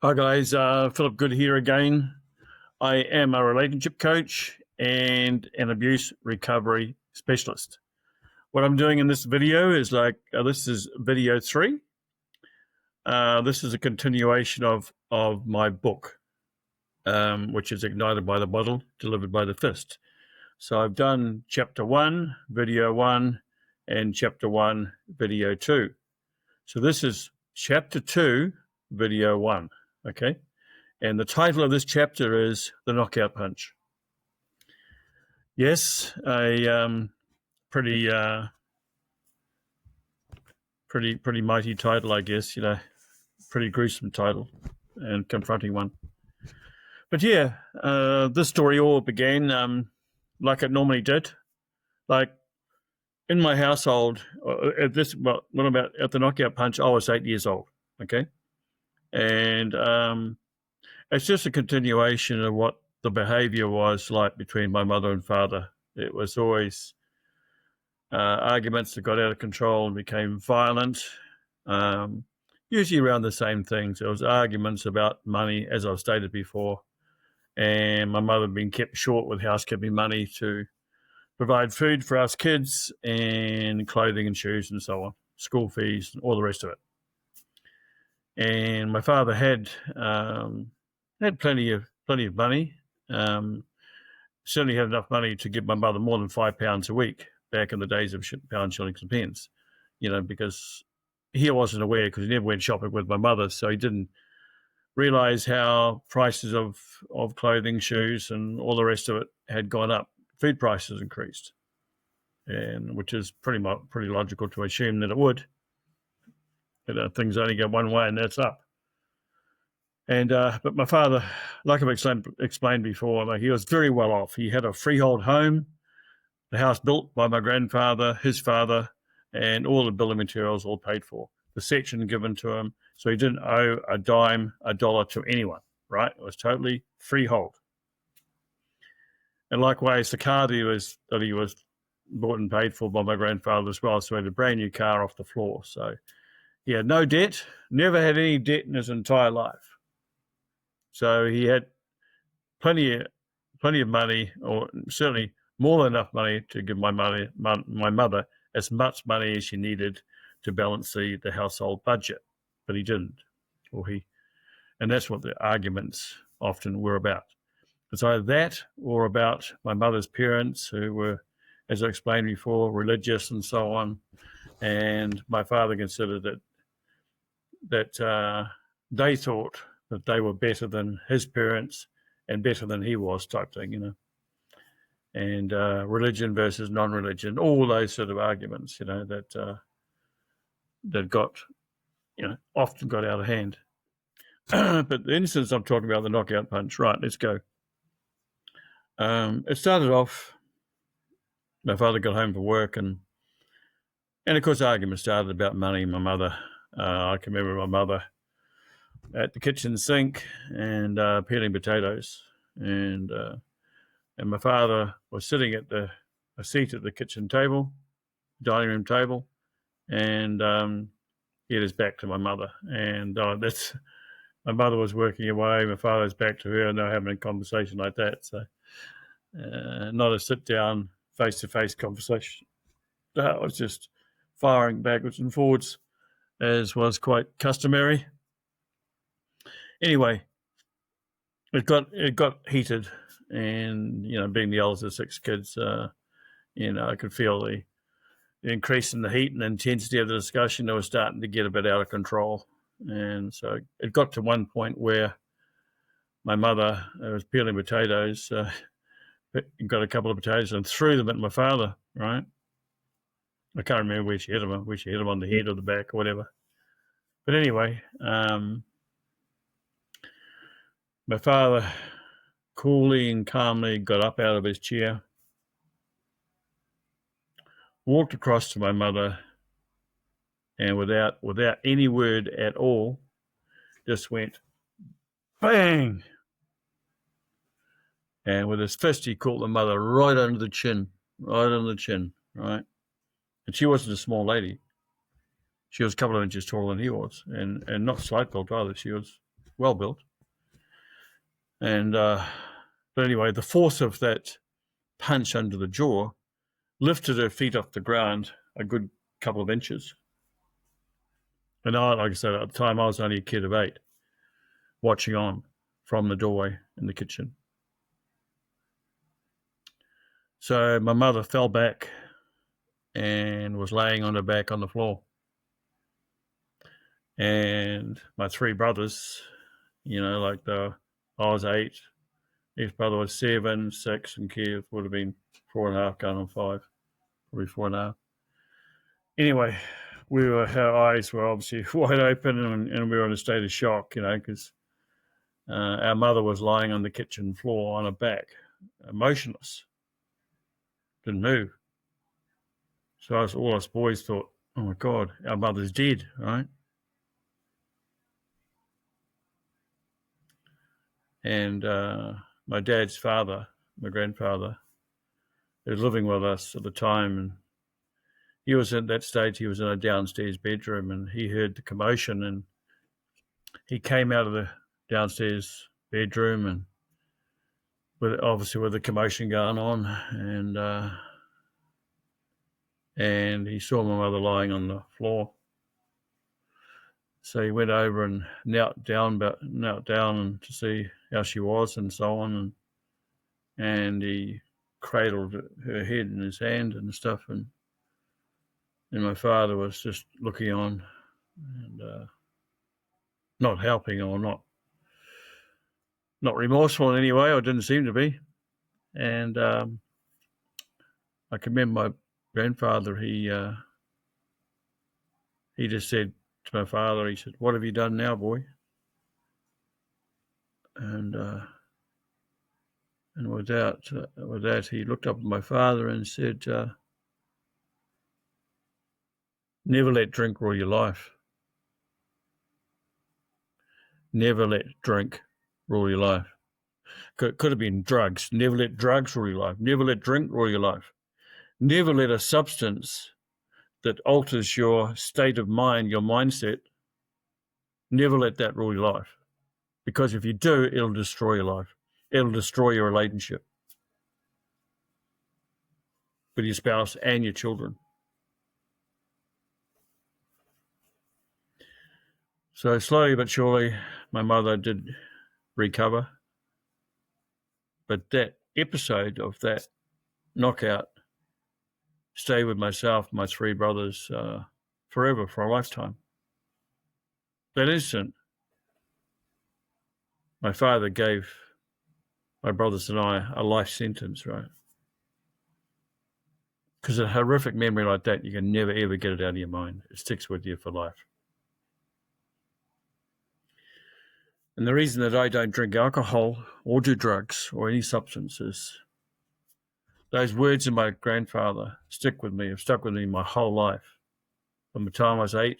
Hi guys, Philip Good here again. I am a relationship coach and an abuse recovery specialist. What I'm doing in this video is this is video 3. This is a continuation of my book, which is Ignited by the Bottle, Delivered by the Fist. So I've done chapter 1, video 1, and chapter 1, video 2. So this is chapter 2, video 1, okay? And the title of this chapter is The Knockout Punch. Yes, a pretty mighty title, I guess, pretty gruesome title and confronting one. But yeah, this story all began like it normally did. Like in my household, at the Knockout Punch, I was 8 years old, okay? And it's just a continuation of what the behavior was like between my mother and father. It was always arguments that got out of control and became violent, usually around the same things. There was arguments about money, as I've stated before, and my mother had been kept short with housekeeping money to provide food for us kids and clothing and shoes and so on, school fees and all the rest of it. And my father had plenty of money. Certainly had enough money to give my mother more than £5 a week back in the days of pounds, shillings, and pence. Because he wasn't aware, because he never went shopping with my mother, so he didn't realize how prices of clothing, shoes, and all the rest of it had gone up. Food prices increased, and which is pretty logical to assume that it would. Things only go one way, and that's up. And but my father, like I've explained before, he was very well off. He had a freehold home, the house built by my grandfather, his father, and all the building materials all paid for. The section given to him, so he didn't owe a dime, a dollar to anyone, right? It was totally freehold. And likewise, the car that he was bought and paid for by my grandfather as well, so he had a brand new car off the floor. So he had no debt, never had any debt in his entire life. So he had plenty of money, or certainly more than enough money to give my mother as much money as she needed to balance the household budget. But he didn't, and that's what the arguments often were about. It's either that or about my mother's parents, who were, as I explained before, religious and so on. And my father considered that they thought that they were better than his parents and better than he was, type thing, and religion versus non-religion, all those sort of arguments, that got, often got out of hand. But the instance I'm talking about, the knockout punch, right, let's go. It started off, my father got home from work, and of course arguments started about money. My mother, I can remember my mother at the kitchen sink and peeling potatoes, and my father was sitting at a seat at the kitchen table, dining room table, and he had his back to my mother, and my mother was working away, my father's back to her, and they were having a conversation like that. So not a sit down face to face conversation. It was just firing backwards and forwards, as was quite customary. Anyway, it got heated, and being the oldest of 6 kids, I could feel the increase in the heat and the intensity of the discussion. It was starting to get a bit out of control, and so it got to one point where my mother was peeling potatoes, got a couple of potatoes and threw them at my father. Right, I can't remember where she hit him. Where she hit him on the head or the back or whatever. But anyway, my father coolly and calmly got up out of his chair, walked across to my mother, and without any word at all, just went bang. And with his fist, he caught the mother right under the chin, right? And she wasn't a small lady. She was a couple of inches taller than he was, and not slight built either. She was well built. And but anyway, the force of that punch under the jaw lifted her feet off the ground a good couple of inches. And I, like I said, at the time I was only a kid of 8, watching on from the doorway in the kitchen. So my mother fell back and was laying on her back on the floor. And my 3 brothers, I was 8, each brother was 7, 6, and Keith would have been 4.5 going on 5, probably 4.5. Anyway, our eyes were obviously wide open, and we were in a state of shock, because our mother was lying on the kitchen floor on her back, motionless, didn't move. So all us boys thought, oh my God, our mother's dead, right? And my dad's father, my grandfather, was living with us at the time, and he was at that stage, he was in a downstairs bedroom, and he heard the commotion, and he came out of the downstairs bedroom, and with the commotion going on, and he saw my mother lying on the floor. So he went over and knelt down to see how she was and so on, and he cradled her head in his hand and stuff, and my father was just looking on and not helping, or not remorseful in any way, or didn't seem to be. And I can remember my grandfather, he just said to my father, he said, "What have you done now, boy?" And with that, he looked up at my father and said, "Never let drink rule your life. Never let drink rule your life." Could have been drugs. Never let drugs rule your life. Never let drink rule your life. Never let a substance that alters your state of mind, your mindset, never let that rule your life. Because if you do, it'll destroy your life. It'll destroy your relationship with your spouse and your children. So slowly but surely, my mother did recover. But that episode of that knockout stayed with myself, my 3 brothers, forever, for a lifetime. That instant, my father gave my brothers and I a life sentence, right? Because a horrific memory like that, you can never, ever get it out of your mind. It sticks with you for life. And the reason that I don't drink alcohol or do drugs or any substances, those words of my grandfather have stuck with me my whole life. From the time I was 8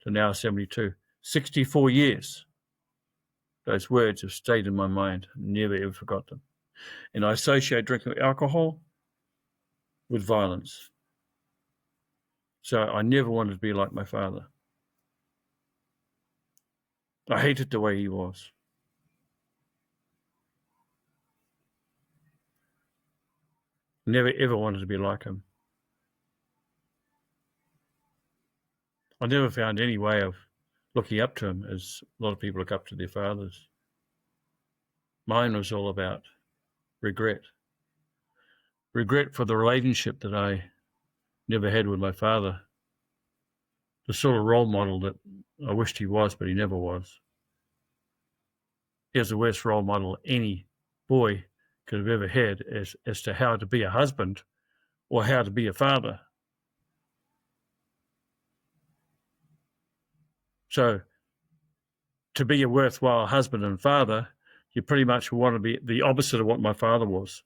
to now 72. 64 years. Those words have stayed in my mind. Never ever forgot them. And I associate drinking alcohol with violence. So I never wanted to be like my father. I hated the way he was. Never ever wanted to be like him. I never found any way of looking up to him as a lot of people look up to their fathers. Mine was all about regret. Regret for the relationship that I never had with my father. The sort of role model that I wished he was, but he never was. He was the worst role model any boy could have ever had as to how to be a husband or how to be a father. So to be a worthwhile husband and father, you pretty much want to be the opposite of what my father was.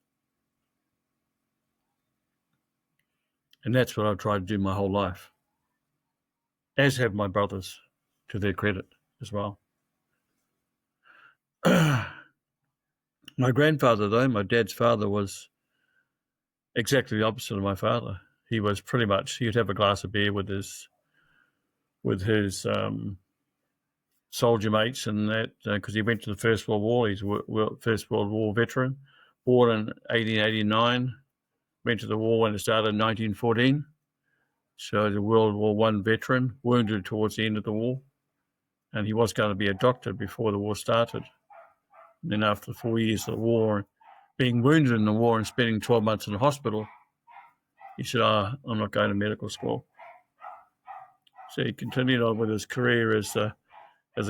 And that's what I've tried to do my whole life, as have my brothers, to their credit as well. My grandfather, though, my dad's father, was exactly the opposite of my father. He was pretty much, he'd have a glass of beer with his soldier mates and that, because he went to the First World War. He's a First World War veteran, born in 1889, went to the war when it started in 1914. So he's a World War One veteran, wounded towards the end of the war. And he was going to be a doctor before the war started. And then after 4 years of the war, being wounded in the war and spending 12 months in the hospital, he said, I'm not going to medical school. So he continued on with his career as a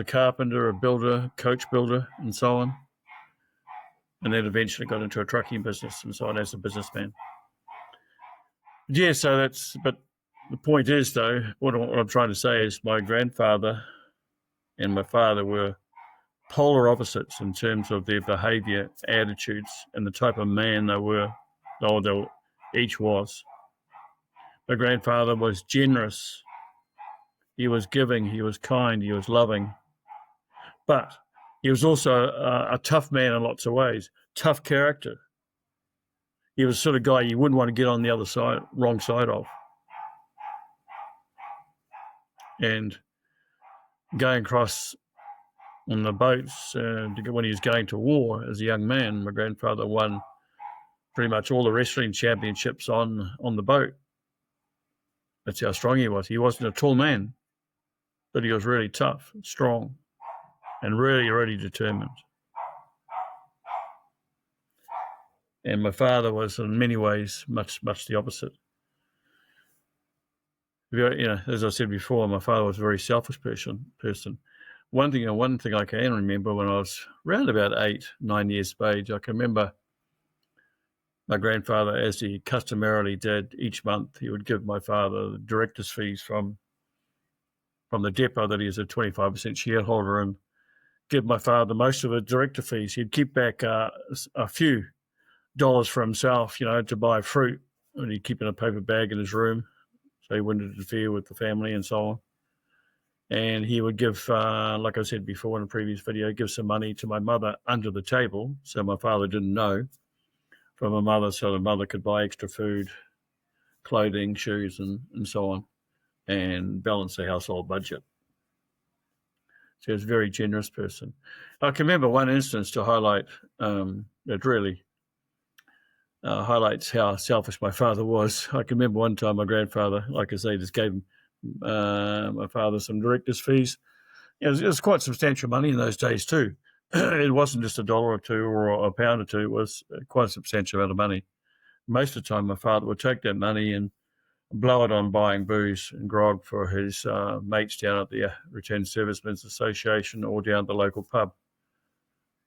carpenter, a builder, coach builder, and so on. And then eventually got into a trucking business and so on as a businessman. Yeah, but the point is, though, what I'm trying to say is my grandfather and my father were polar opposites in terms of their behavior, attitudes, and the type of man they were, each was. My grandfather was generous. He was giving, he was kind, he was loving. But he was also a tough man in lots of ways, tough character. He was the sort of guy you wouldn't want to get on the other side, wrong side of. And going across on the boats when he was going to war as a young man, my grandfather won pretty much all the wrestling championships on the boat. That's how strong he was. He wasn't a tall man, but he was really tough, strong, and really, really determined. And my father was, in many ways, much the opposite. As I said before, my father was a very selfish person. One thing I can remember when I was around about 8, 9 years of age, I can remember my grandfather, as he customarily did each month, he would give my father the director's fees from the depot that he is a 25% shareholder and give my father most of the director fees. He'd keep back a few dollars for himself, to buy fruit, and he'd keep in a paper bag in his room so he wouldn't interfere with the family and so on. And he would give, like I said before in a previous video, give some money to my mother under the table so my father didn't know from my mother, so the mother could buy extra food, clothing, shoes, and so on, and balance the household budget. So he was a very generous person. I can remember one instance to highlight that really highlights how selfish my father was. I can remember one time my grandfather, like I say, just gave my father some director's fees. It was quite substantial money in those days too. It wasn't just $1 or $2 or a pound or $2. It was quite a substantial amount of money. Most of the time, my father would take that money and blow it on buying booze and grog for his mates down at the Returned Servicemen's Association or down at the local pub.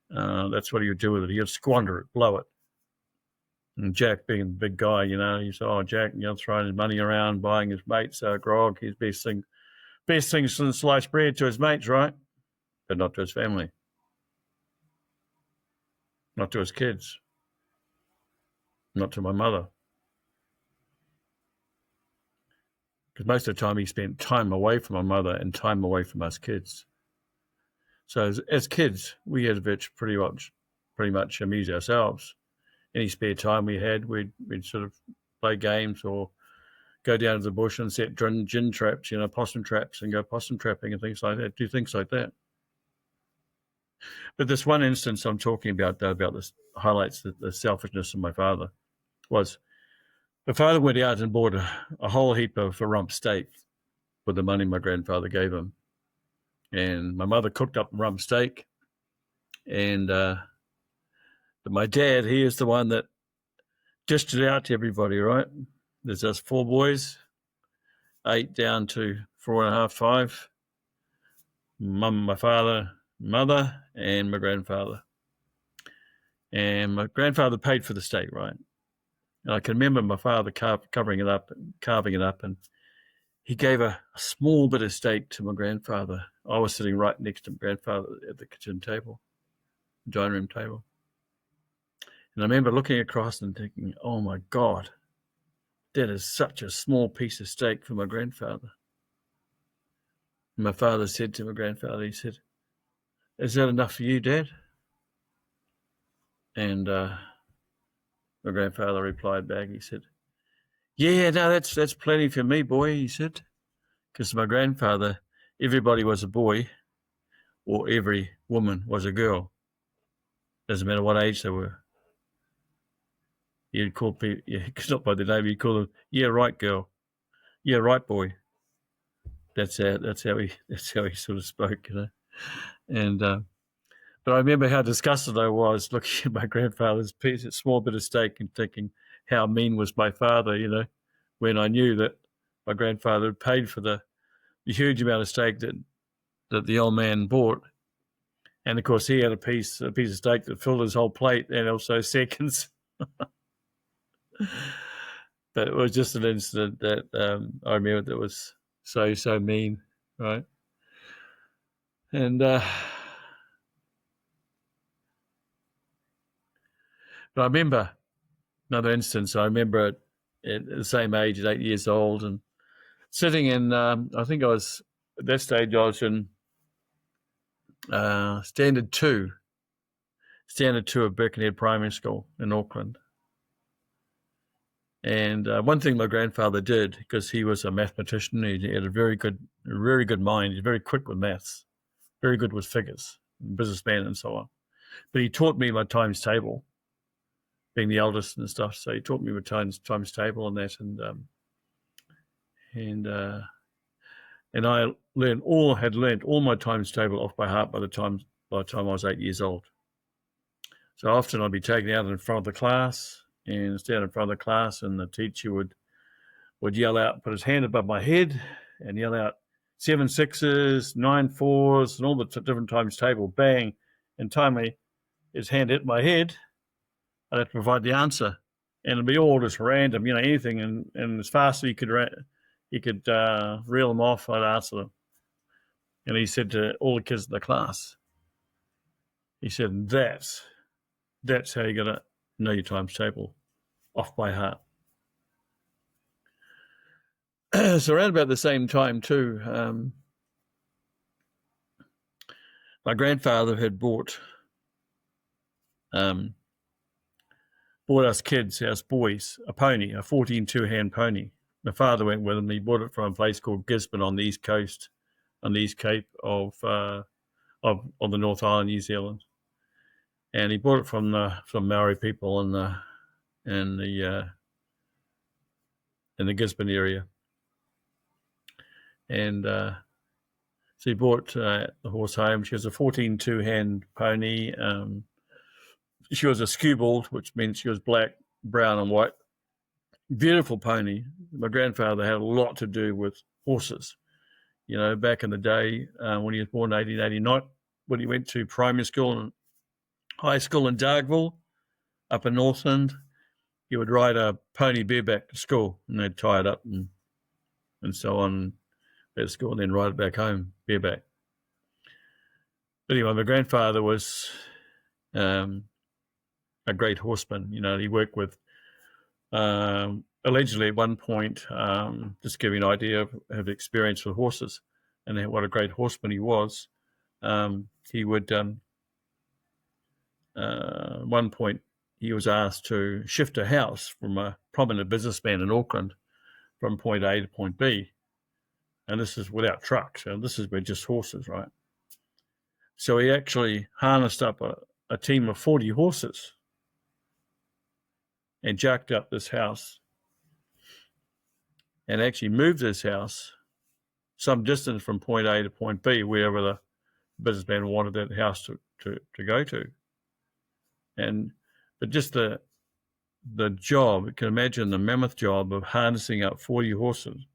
That's what he would do with it. He would squander it, blow it. And Jack, being the big guy, he said, Jack, throwing his money around, buying his mates grog, his best thing since sliced bread to his mates, right? But not to his family. Not to his kids. Not to my mother. Because most of the time he spent time away from my mother and time away from us kids. So as kids, we had to pretty much amuse ourselves. Any spare time we had, we'd sort of play games or go down to the bush and set gin traps, possum traps, and go possum trapping and things like that, do things like that. But this one instance I'm talking about, though, about this highlights the selfishness of my father, was my father went out and bought a whole heap of rump steak with the money my grandfather gave him. And my mother cooked up rump steak. And my dad, he is the one that dished it out to everybody, right? There's us 4 boys, 8 down to 4.5, 5. Mum, my father, mother, and my grandfather. And my grandfather paid for the steak, right? And I can remember my father carving it up, and he gave a small bit of steak to my grandfather. I was sitting right next to my grandfather at the kitchen table, dining room table. And I remember looking across and thinking, oh my God, that is such a small piece of steak for my grandfather. And my father said to my grandfather, he said, is that enough for you, Dad? And my grandfather replied back, he said, yeah, no, that's plenty for me, boy, he said. Because my grandfather, everybody was a boy. or every woman was a girl. Doesn't matter what age they were. You'd call people, not by the name, you'd call them, yeah, right, girl. Yeah, right, boy. That's how he sort of spoke, And but I remember how disgusted I was looking at my grandfather's piece, a small bit of steak, and thinking how mean was my father, when I knew that my grandfather had paid for the huge amount of steak that the old man bought. And of course, he had a piece of steak that filled his whole plate, and also seconds. But it was just an incident that I remember that was so mean, right? And but I remember another instance. I remember at the same age, at 8 years old, and sitting in. I think I was at that stage. I was in standard two of Birkenhead Primary School in Auckland. And one thing my grandfather did, because he was a mathematician, he had a very good mind. He's very quick with maths, very good with figures, businessman and so on. But he taught me my times table, being the eldest and stuff. So he taught me my times table and that, and I had learned all my times table off by heart by the time I was 8 years old. So often I'd be taken out in front of the class and stand in front of the class, and the teacher would yell out, put his hand above my head and yell out 7 6s, 9 4s, and all the different times table, bang. And time his hand hit my head, I'd have to provide the answer. And it'd be all just random, anything. And as fast as he could reel them off, I'd answer them. And he said to all the kids in the class, he said, that's how you're going to know your times table off by heart. So around about the same time too, my grandfather had bought us boys, a pony, a 14 two-hand pony. My father went with him. He bought it from a place called Gisborne on the east coast, on the east cape of the North Island, New Zealand. And he bought it from Maori people in the Gisborne area. And so he brought the horse home. She was a 14 two-hand pony. She was a skewbald, which means she was black, brown, and white. Beautiful pony. My grandfather had a lot to do with horses. Back in the day when he was born in 1889, when he went to primary school and high school in Dargville, up in Northland, he would ride a pony bareback to school, and they'd tie it up and so on at school, and then ride it back home bareback. But anyway, my grandfather was a great horseman. He worked with, allegedly at one point, just to give you an idea of experience with horses and what a great horseman he was, he would, at one point, he was asked to shift a house from a prominent businessman in Auckland from point A to point B. And this is without trucks. And this is with just horses, right? So he actually harnessed up a team of 40 horses and jacked up this house and actually moved this house some distance from point A to point B, wherever the businessman wanted that house to go to. But just the job, you can imagine the mammoth job of harnessing up 40 horses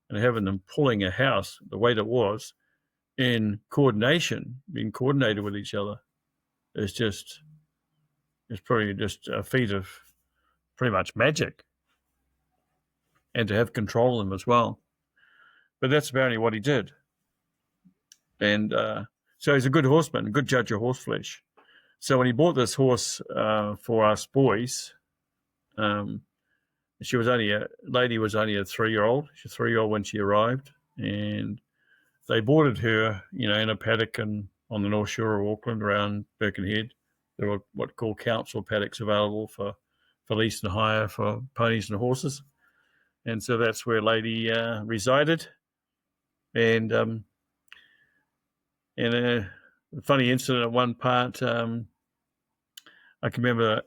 and having them pulling a house the way it was in coordination, being coordinated with each other. It's probably just a feat of pretty much magic, and to have control of them as well. But that's apparently what he did. And so he's a good horseman, a good judge of horseflesh. So when he bought this horse for us boys, lady was only a 3-year-old. She was a 3-year-old when she arrived, and they boarded her, in a paddock on the North Shore of Auckland around Birkenhead. There were what called council paddocks available for lease and hire for ponies and horses, and so that's where Lady resided. And funny incident at one part. I can remember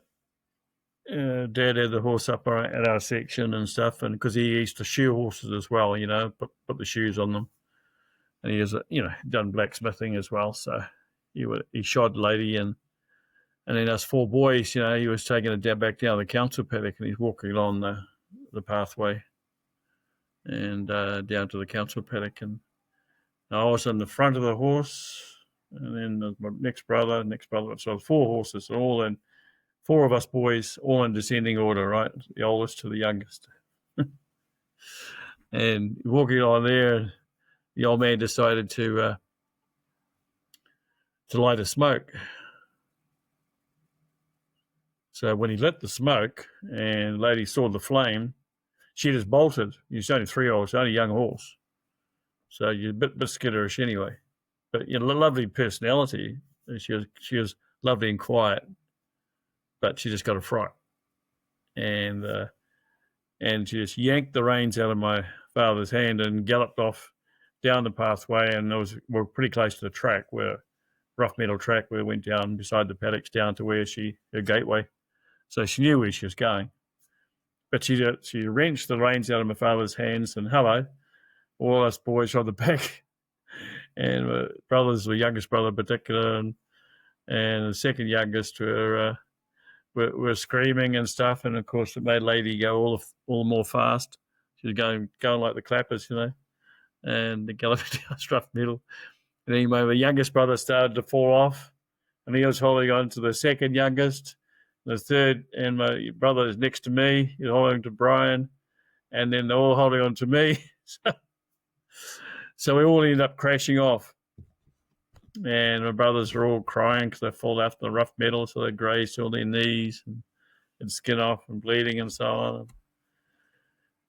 Dad had the horse up at our section and stuff, and because he used to shoe horses as well, put the shoes on them, and he has, done blacksmithing as well. So he shod the lady, and then us four boys, he was taking it back down the council paddock, and he's walking along the pathway and down to the council paddock, and I was in the front of the horse, and then my next brother, so 4 horses, all in. 4 of us boys, all in descending order, right? The oldest to the youngest. And walking on there, the old man decided to light a smoke. So when he lit the smoke and the lady saw the flame, she just bolted. She's only 3-year-old, only a young horse. So you're a bit skitterish anyway. But lovely personality. She was lovely and quiet, but she just got a fright. And she just yanked the reins out of my father's hand and galloped off down the pathway. And we're pretty close to the track, rough metal track, where it went down beside the paddocks down to where her gateway. So she knew where she was going. But she wrenched the reins out of my father's hands, and hello, all us boys on the back. And my brothers, the youngest brother in particular, and the second youngest were screaming and stuff, and of course it made Lady go all the more fast. She was going like the clappers, and the galloping down rough middle. And anyway, my youngest brother started to fall off, and he was holding on to the second youngest, the third, and my brother is next to me. He's holding to Brian, and then they're all holding on to me. So we all ended up crashing off. And my brothers were all crying because they fall out the rough metal, so they grazed all their knees and skin off and bleeding and so on.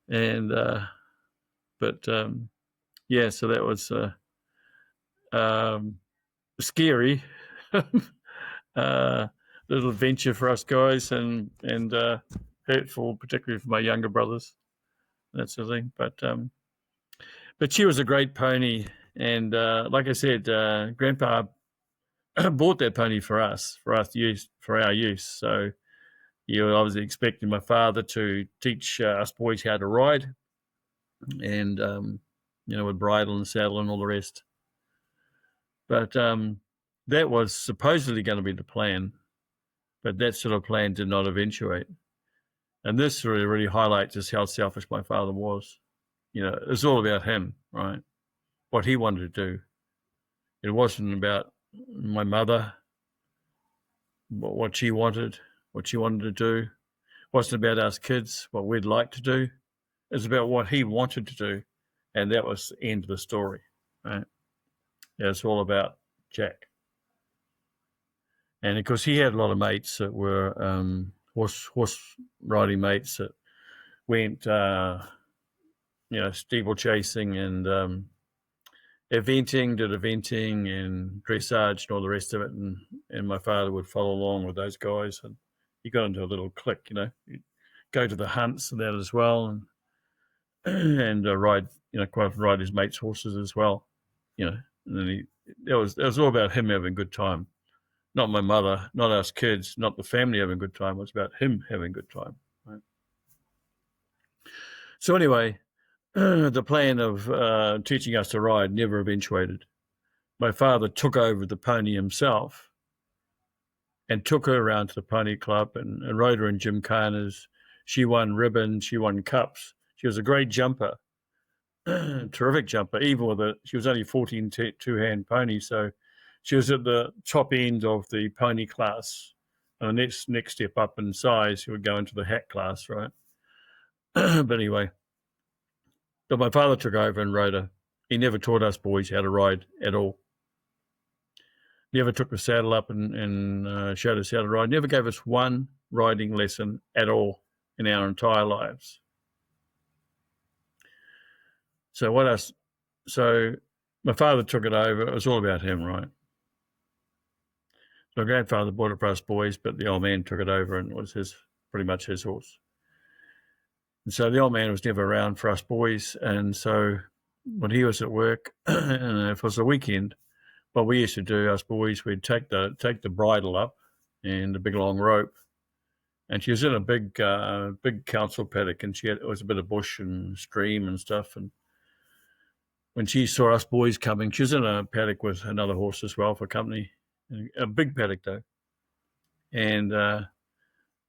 And so that was scary little adventure for us guys, and hurtful, particularly for my younger brothers, that sort of thing. But she was a great pony. And like I said, Grandpa bought that pony for our use. So he was obviously expecting my father to teach us boys how to ride, and with bridle and saddle and all the rest. But that was supposedly going to be the plan, but that sort of plan did not eventuate. And this really highlights just how selfish my father was. It was all about him, right? What he wanted to do. It wasn't about my mother, what she wanted to do. It wasn't about us kids, what we'd like to do. It was about what he wanted to do, and that was the end of the story, right? It's all about Jack. And of course, he had a lot of mates that were horse riding mates that went, steeplechasing and did eventing and dressage and all the rest of it. And my father would follow along with those guys, and he got into a little clique, He'd go to the hunts and that as well, and ride, quite often ride his mates' horses as well, And then it was all about him having a good time. Not my mother, not us kids, not the family having a good time. It was about him having a good time, right? So anyway, the plan of teaching us to ride never eventuated. My father took over the pony himself and took her around to the pony club and rode her in gymkhanas. She won ribbons, she won cups. She was a great jumper, terrific jumper, even she was only 14 two-hand pony, so she was at the top end of the pony class. And the next step up in size, she would go into the hack class, right? But anyway, but my father took over and rode her. He never taught us boys how to ride at all. Never took the saddle up and showed us how to ride. Never gave us one riding lesson at all in our entire lives. So my father took it over. It was all about him, right? My grandfather bought it for us boys, but the old man took it over, and it was pretty much his horse. And so the old man was never around for us boys. And so when he was at work, and if it was a weekend, what we used to do, us boys, we'd take the bridle up and a big long rope, and she was in a big council paddock, and it was a bit of bush and stream and stuff. And when she saw us boys coming, she was in a paddock with another horse as well for company, a big paddock though. And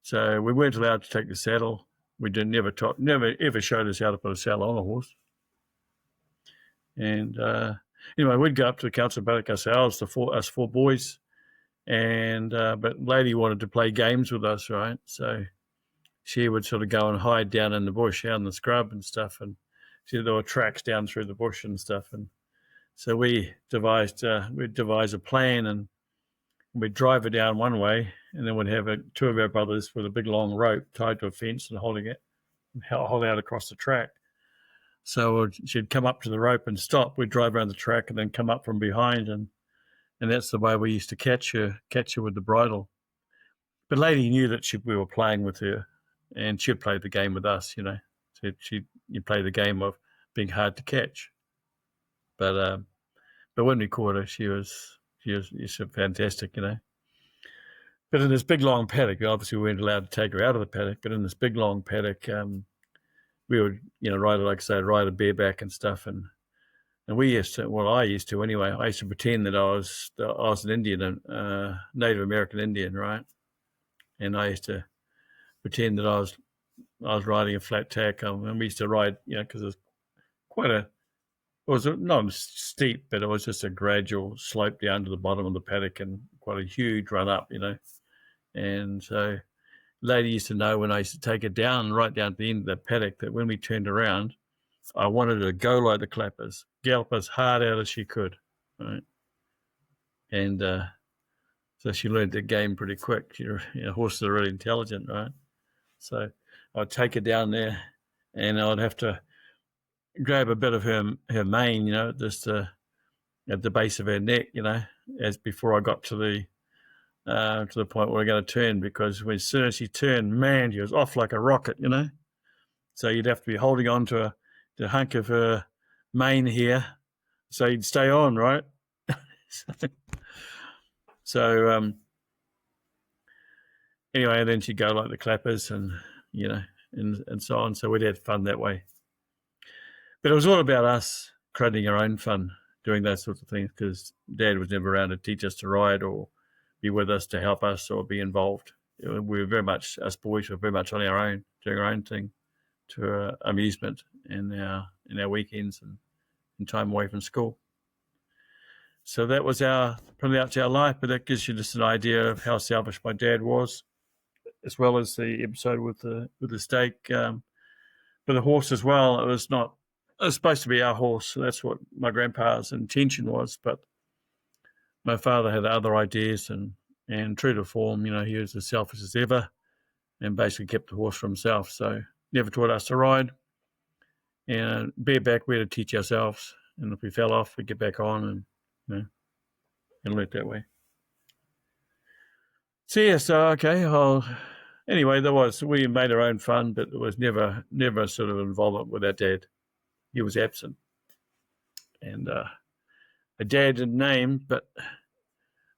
so we weren't allowed to take the saddle. We never ever showed us how to put a saddle on a horse. And anyway, we'd go up to the council paddock ourselves, us four boys, and but lady wanted to play games with us, right? So she would sort of go and hide down in the bush, out in the scrub and stuff, and there were tracks down through the bush and stuff. And so we'd devise a plan, and we'd drive her down one way, and then we'd have two of our brothers with a big long rope tied to a fence and holding out across the track. So she'd come up to the rope and stop. We'd drive around the track and then come up from behind, and that's the way we used to catch her with the bridle. But lady knew that we were playing with her, and she'd play the game with us, you know. So you play the game of being hard to catch. But when we caught her, she was fantastic, you know. But in this big long paddock, obviously we weren't allowed to take her out of the paddock. But in this big long paddock, we would, you know, ride her bareback and stuff, and we used to. Well, I used to anyway. I used to pretend that I was an Indian, Native American Indian, right? And I used to pretend that I was riding a flat tack, and we used to ride, you know, because it was not steep, but it was just a gradual slope down to the bottom of the paddock and quite a huge run up, you know. And so lady used to know when I used to take her down, right down to the end of that paddock, that when we turned around, I wanted her to go like the clappers, gallop as hard out as she could, right? And so she learned the game pretty quick. Horses are really intelligent, right? So I'd take her down there, and I'd have to grab a bit of her mane, you know, just at the base of her neck, you know, as before I got to the point where we're going to turn, because as soon as she turned, man, she was off like a rocket, you know. So you'd have to be holding on to the hunk of her mane here, so you'd stay on, right? So anyway, then she'd go like the clappers, and you know, and so on. So we'd have fun that way. But it was all about us creating our own fun, doing those sorts of things, because Dad was never around to teach us to ride or be with us to help us or be involved. We were very much, us boys were very much on our own, doing our own thing to our amusement in our weekends and time away from school. So that was pretty much our life, but that gives you just an idea of how selfish my dad was, as well as the episode with the steak. But the horse as well, it was supposed to be our horse. So that's what my grandpa's intention was. But my father had other ideas, and true to form, you know, he was as selfish as ever and basically kept the horse for himself. So never taught us to ride. And bareback, we had to teach ourselves. And if we fell off, we'd get back on and, you know, and learn that way. So, yeah, okay. Anyway, we made our own fun, but there was never sort of involvement with our dad. He was absent. And a dad in name, but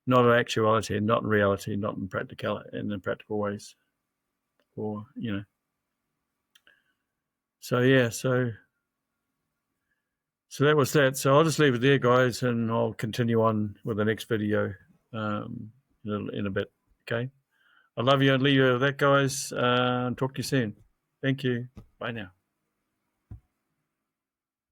not in actuality, not in reality, not in practical ways. Or, you know. So, yeah, so that was that. So I'll just leave it there, guys, and I'll continue on with the next video in a bit, okay? I love you and leave you with that, guys. Talk to you soon. Thank you. Bye now.